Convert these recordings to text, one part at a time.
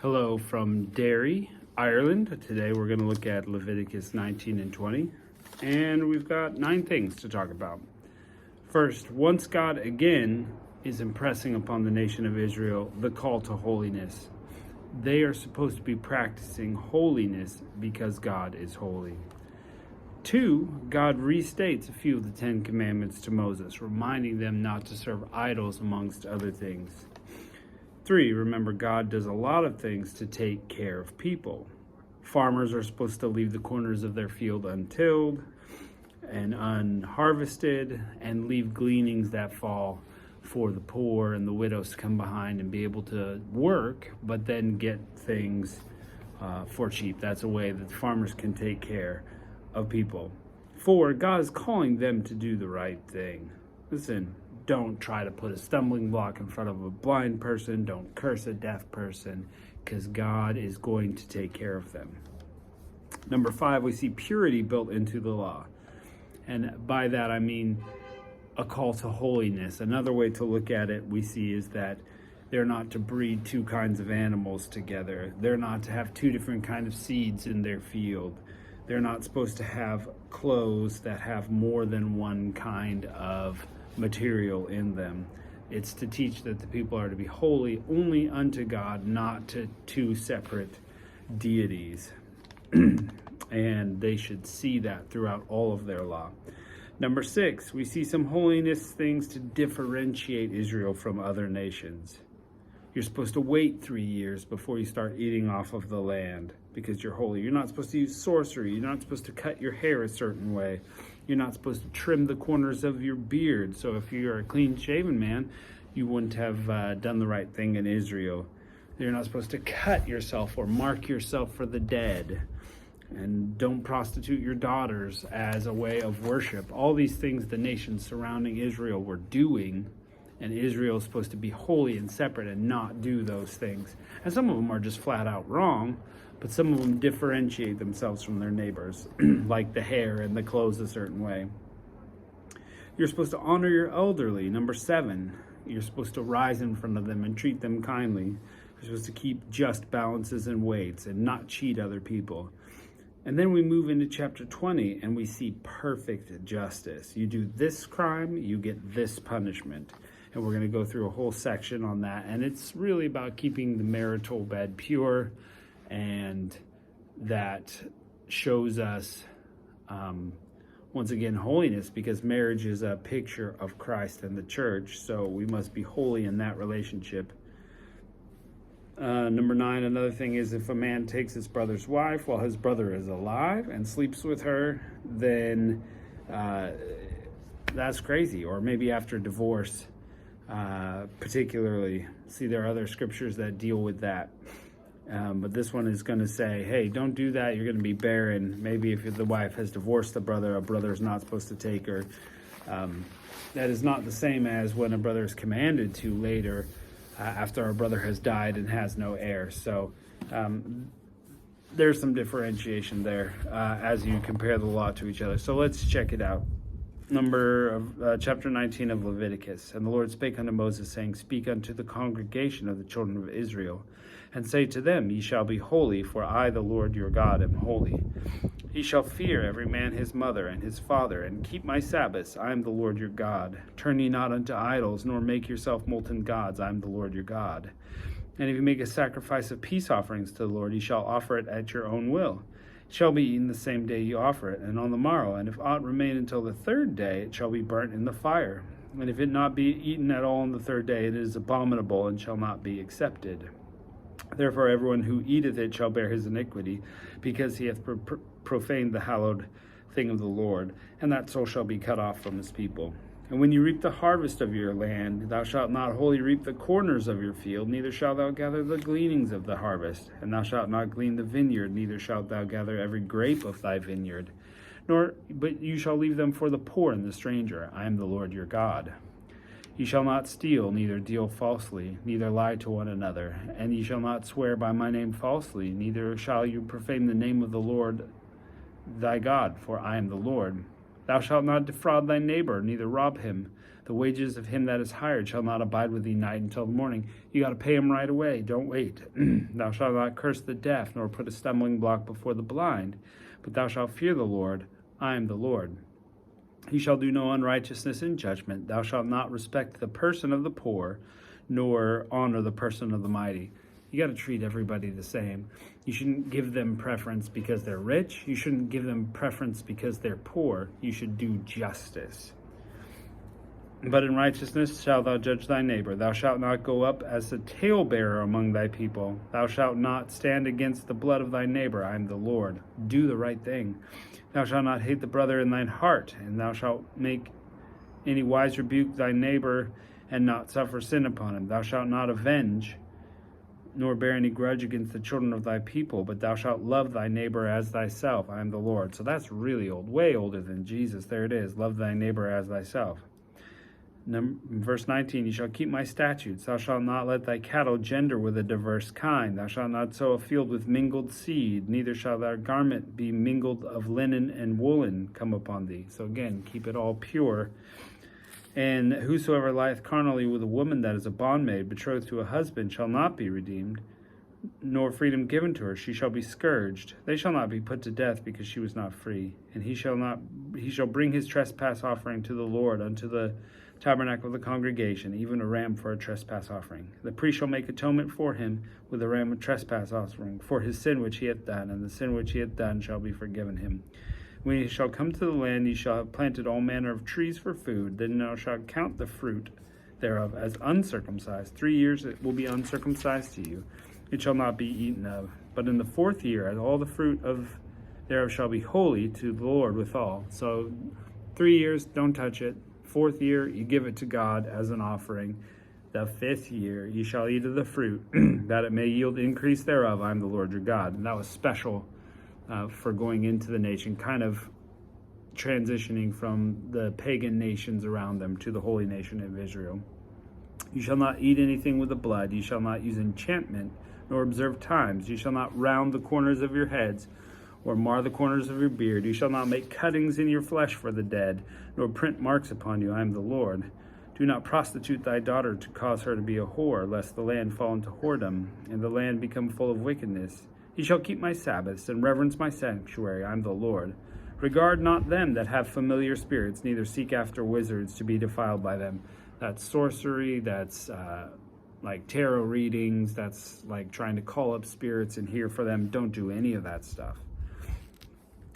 Hello from Derry, Ireland. Today we're going to look at Leviticus 19 and 20, and we've got 9 things to talk about. First, once God again is impressing upon the nation of Israel the call to holiness, they are supposed to be practicing holiness because God is holy. 2, God restates a few of the 10 commandments to Moses, reminding them not to serve idols amongst other things. 3, remember God does a lot of things to take care of people. Farmers are supposed to leave the corners of their field untilled and unharvested and leave gleanings that fall for the poor and the widows to come behind and be able to work, but then get things for cheap. That's a way that farmers can take care of people. 4, God is calling them to do the right thing. Listen, don't try to put a stumbling block in front of a blind person. Don't curse a deaf person, because God is going to take care of them. Number 5, we see purity built into the law. And by that, I mean a call to holiness. Another way to look at it, we see, is that they're not to breed 2 kinds of animals together. They're not to have 2 different kinds of seeds in their field. They're not supposed to have clothes that have more than one kind of material in them. It's to teach that the people are to be holy only unto God, not to 2 separate deities. And they should see that throughout all of their law. Number 6, we see some holiness things to differentiate Israel from other nations. You're supposed to wait 3 years before you start eating off of the land because you're holy. You're not supposed to use sorcery. You're not supposed to cut your hair a certain way. You're not supposed to trim the corners of your beard. So if you're a clean-shaven man, you wouldn't have done the right thing in Israel. You're not supposed to cut yourself or mark yourself for the dead. And don't prostitute your daughters as a way of worship. All these things the nations surrounding Israel were doing, and Israel is supposed to be holy and separate and not do those things. And some of them are just flat out wrong, but some of them differentiate themselves from their neighbors, like the hair and the clothes a certain way. You're supposed to honor your elderly. Number 7, you're supposed to rise in front of them and treat them kindly. You're supposed to keep just balances and weights and not cheat other people. And then we move into chapter 20 and we see perfect justice. You do this crime, you get this punishment. And we're going to go through a whole section on that. And it's really about keeping the marital bed pure. And that shows us, once again, holiness, because marriage is a picture of Christ and the church. So we must be holy in that relationship. Number 9, another thing is, if a man takes his brother's wife while his brother is alive and sleeps with her, then that's crazy. Or maybe after divorce, particularly. See, there are other scriptures that deal with that. But this one is going to say, hey, don't do that. You're going to be barren. Maybe if the wife has divorced the brother, a brother is not supposed to take her. That is not the same as when a brother is commanded to later after a brother has died and has no heir. So there's some differentiation there as you compare the law to each other. So let's check it out. Chapter 19 of Leviticus. And the Lord spake unto Moses, saying, Speak unto the congregation of the children of Israel, and say to them, Ye shall be holy, for I, the Lord your God, am holy. Ye shall fear every man his mother and his father, and keep my Sabbaths. I am the Lord your God. Turn ye not unto idols, nor make yourself molten gods. I am the Lord your God. And if you make a sacrifice of peace offerings to the Lord, ye shall offer it at your own will. It shall be eaten the same day you offer it, and on the morrow. And if aught remain until the 3rd day, it shall be burnt in the fire. And if it not be eaten at all on the 3rd day, it is abominable, and shall not be accepted. Therefore everyone who eateth it shall bear his iniquity, because he hath profaned the hallowed thing of the Lord, and that soul shall be cut off from his people. And when you reap the harvest of your land, thou shalt not wholly reap the corners of your field, neither shalt thou gather the gleanings of the harvest. And thou shalt not glean the vineyard, neither shalt thou gather every grape of thy vineyard. But you shall leave them for the poor and the stranger. I am the Lord your God. Ye shall not steal, neither deal falsely, neither lie to one another. And ye shall not swear by my name falsely, neither shall you profane the name of the Lord thy God, for I am the Lord. Thou shalt not defraud thy neighbor, neither rob him. The wages of him that is hired shall not abide with thee night until the morning. You got to pay him right away. Don't wait. Thou shalt not curse the deaf, nor put a stumbling block before the blind. But thou shalt fear the Lord. I am the Lord. He shall do no unrighteousness in judgment. Thou shalt not respect the person of the poor, nor honor the person of the mighty. You got to treat everybody the same. You shouldn't give them preference because they're rich. You shouldn't give them preference because they're poor. You should do justice. But in righteousness shalt thou judge thy neighbor. Thou shalt not go up as a talebearer among thy people. Thou shalt not stand against the blood of thy neighbor. I am the Lord. Do the right thing. Thou shalt not hate the brother in thine heart, and thou shalt make any wise rebuke thy neighbor, and not suffer sin upon him. Thou shalt not avenge, nor bear any grudge against the children of thy people, but thou shalt love thy neighbor as thyself. I am the Lord. So that's really old, way older than Jesus. There it is. Love thy neighbor as thyself. Verse 19, you shall keep my statutes. Thou shalt not let thy cattle gender with a diverse kind. Thou shalt not sow a field with mingled seed, neither shall thy garment be mingled of linen and woolen come upon thee. So again, keep it all pure. And whosoever lieth carnally with a woman that is a bondmaid, betrothed to a husband, shall not be redeemed, nor freedom given to her. She shall be scourged. They shall not be put to death, because she was not free. And he shall bring his trespass offering to the Lord unto the tabernacle of the congregation, even a ram for a trespass offering. The priest shall make atonement for him with a ram of trespass offering for his sin which he hath done, and the sin which he hath done shall be forgiven him. When ye shall come to the land, ye shall have planted all manner of trees for food. Then thou shalt count the fruit thereof as uncircumcised. 3 years it will be uncircumcised to you. It shall not be eaten of. But in the 4th year, as all the fruit of thereof shall be holy to the Lord withal. So 3 years, don't touch it. 4th year, you give it to God as an offering. The 5th year, ye shall eat of the fruit, that it may yield increase thereof. I am the Lord your God. And that was special for going into the nation, kind of transitioning from the pagan nations around them to the holy nation of Israel. You shall not eat anything with the blood. You shall not use enchantment, nor observe times. You shall not round the corners of your heads, or mar the corners of your beard. You shall not make cuttings in your flesh for the dead, nor print marks upon you. I am the Lord. Do not prostitute thy daughter to cause her to be a whore, lest the land fall into whoredom, and the land become full of wickedness. Ye shall keep my Sabbaths, and reverence my sanctuary. I am the Lord. Regard not them that have familiar spirits, neither seek after wizards to be defiled by them. That's sorcery, that's like tarot readings, that's like trying to call up spirits and hear for them. Don't do any of that stuff.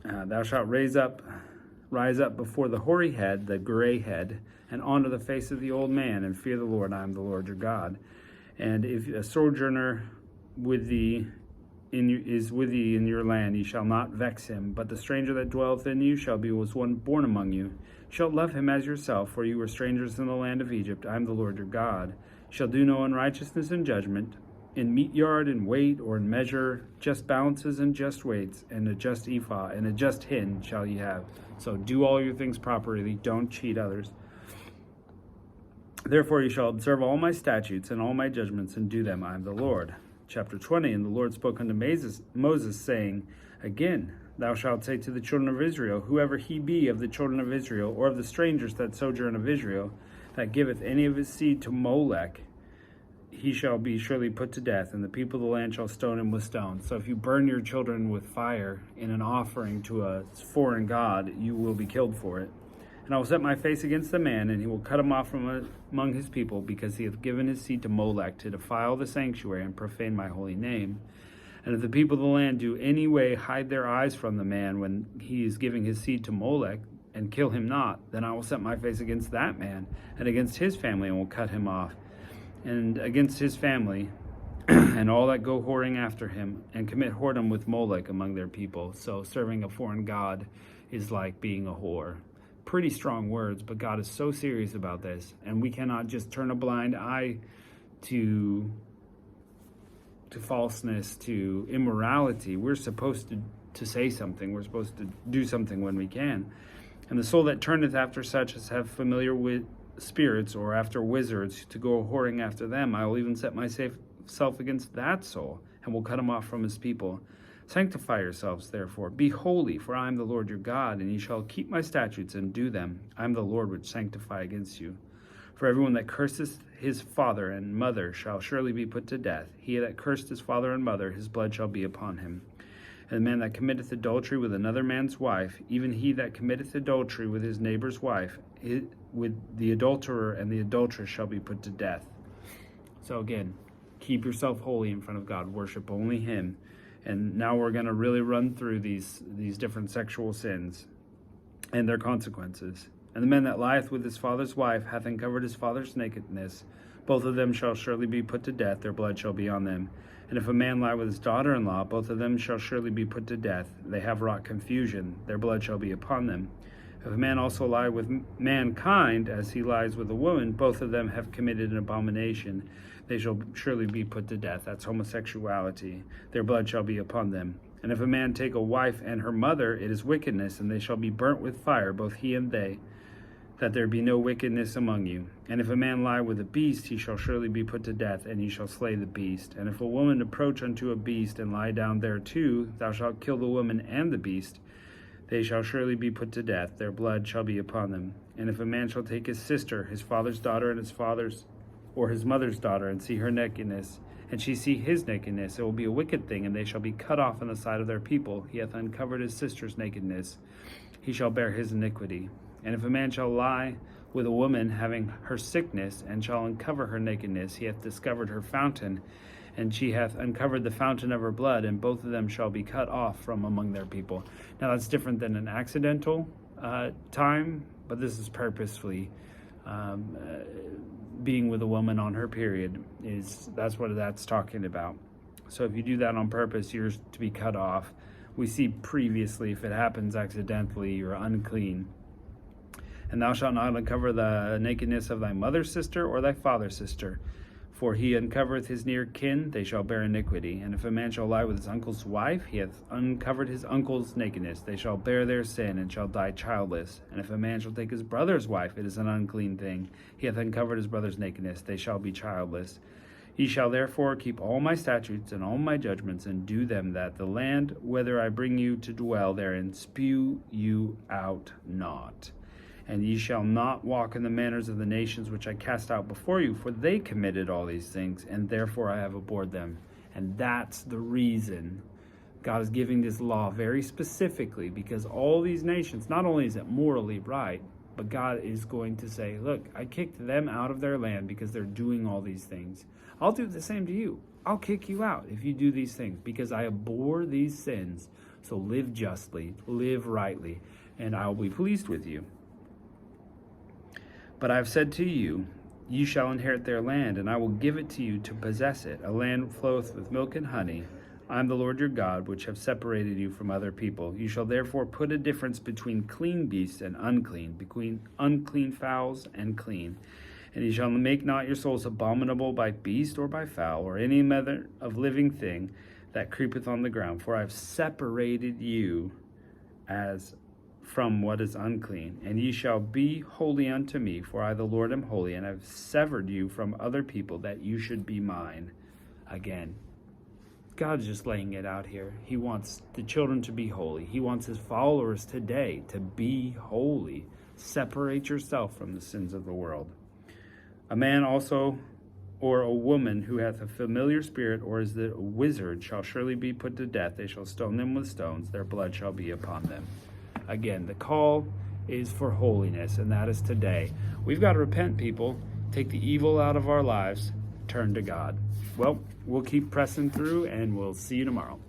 Thou shalt rise up before the hoary head, the gray head, and honor the face of the old man, and fear the Lord. I am the Lord your God. And if a sojourner is with thee in your land, ye shall not vex him. But the stranger that dwelleth in you shall be as one born among you. You shall love him as yourself, for you were strangers in the land of Egypt. I am the Lord your God. You shall do no unrighteousness in judgment, in meat yard, in weight, or in measure, just balances and just weights, and a just ephah, and a just hin shall ye have. So do all your things properly, don't cheat others. Therefore you shall observe all my statutes and all my judgments, and do them. I am the Lord. Chapter 20, and the Lord spoke unto Moses, saying, Again, thou shalt say to the children of Israel, whoever he be of the children of Israel, or of the strangers that sojourn of Israel, that giveth any of his seed to Molech, he shall be surely put to death, and the people of the land shall stone him with stones. So if you burn your children with fire in an offering to a foreign god, you will be killed for it. And I will set my face against the man, and he will cut him off from among his people, because he hath given his seed to Molech, to defile the sanctuary and profane my holy name. And if the people of the land do any way hide their eyes from the man when he is giving his seed to Molech, and kill him not, then I will set my face against that man, and against his family, and will cut him off, and against his family, and all that go whoring after him, and commit whoredom with Molech among their people. So serving a foreign god is like being a whore. Pretty strong words, but God is so serious about this, and we cannot just turn a blind eye to falseness, to immorality. We're supposed to say something. We're supposed to do something when we can. And the soul that turneth after such as have familiar with spirits, or after wizards, to go whoring after them, I will even set myself against that soul, and will cut him off from his people. Sanctify yourselves, therefore. Be holy, for I am the Lord your God, and ye shall keep my statutes and do them. I am the Lord which sanctify against you. For everyone that curseth his father and mother shall surely be put to death. He that cursed his father and mother, his blood shall be upon him. And the man that committeth adultery with another man's wife, even he that committeth adultery with his neighbor's wife, with the adulterer and the adulteress shall be put to death. So again, keep yourself holy in front of God. Worship only him. And now we're going to really run through these different sexual sins and their consequences. And the man that lieth with his father's wife hath uncovered his father's nakedness. Both of them shall surely be put to death. Their blood shall be on them. And if a man lie with his daughter-in-law, both of them shall surely be put to death. They have wrought confusion. Their blood shall be upon them. If a man also lie with mankind, as he lies with a woman, both of them have committed an abomination. They shall surely be put to death. That's homosexuality. Their blood shall be upon them. And if a man take a wife and her mother, it is wickedness, and they shall be burnt with fire, both he and they, that there be no wickedness among you. And if a man lie with a beast, he shall surely be put to death, and ye shall slay the beast. And if a woman approach unto a beast, and lie down thereto, thou shalt kill the woman and the beast. They shall surely be put to death. Their blood shall be upon them. And if a man shall take his sister, his father's daughter, and his father's or his mother's daughter, and see her nakedness, and she see his nakedness, it will be a wicked thing, and they shall be cut off in the sight of their people. He hath uncovered his sister's nakedness. He shall bear his iniquity. And if a man shall lie with a woman having her sickness, and shall uncover her nakedness, he hath discovered her fountain, and she hath uncovered the fountain of her blood, and both of them shall be cut off from among their people. Now that's different than an accidental time, but this is purposefully being with a woman on her period. That's what that's talking about. So if you do that on purpose, you're to be cut off. We see previously, if it happens accidentally, you're unclean. And thou shalt not uncover the nakedness of thy mother's sister or thy father's sister, for he uncovereth his near kin, they shall bear iniquity. And if a man shall lie with his uncle's wife, he hath uncovered his uncle's nakedness. They shall bear their sin, and shall die childless. And if a man shall take his brother's wife, it is an unclean thing. He hath uncovered his brother's nakedness. They shall be childless. Ye shall therefore keep all my statutes and all my judgments, and do them, that the land whither I bring you to dwell therein spew you out not. And ye shall not walk in the manners of the nations which I cast out before you, for they committed all these things, and therefore I have abhorred them. And that's the reason God is giving this law very specifically, because all these nations, not only is it morally right, but God is going to say, look, I kicked them out of their land because they're doing all these things. I'll do the same to you. I'll kick you out if you do these things, because I abhor these sins. So live justly, live rightly, and I will be pleased with you. But I have said to you, ye shall inherit their land, and I will give it to you to possess it, a land floweth with milk and honey. I am the Lord your God, which have separated you from other people. You shall therefore put a difference between clean beasts and unclean, between unclean fowls and clean. And ye shall make not your souls abominable by beast or by fowl, or any manner of living thing that creepeth on the ground. For I have separated you as from what is unclean, and ye shall be holy unto me, for I the Lord am holy, and have severed you from other people, that you should be mine. Again, God's just laying it out here. He wants the children to be holy. He wants his followers today to be holy. Separate yourself from the sins of the world. A man also, or a woman who hath a familiar spirit, or is the wizard, shall surely be put to death. They shall stone them with stones. Their blood shall be upon them. Again, the call is for holiness, and that is today. We've got to repent, people. Take the evil out of our lives. Turn to God. Well, we'll keep pressing through, and we'll see you tomorrow.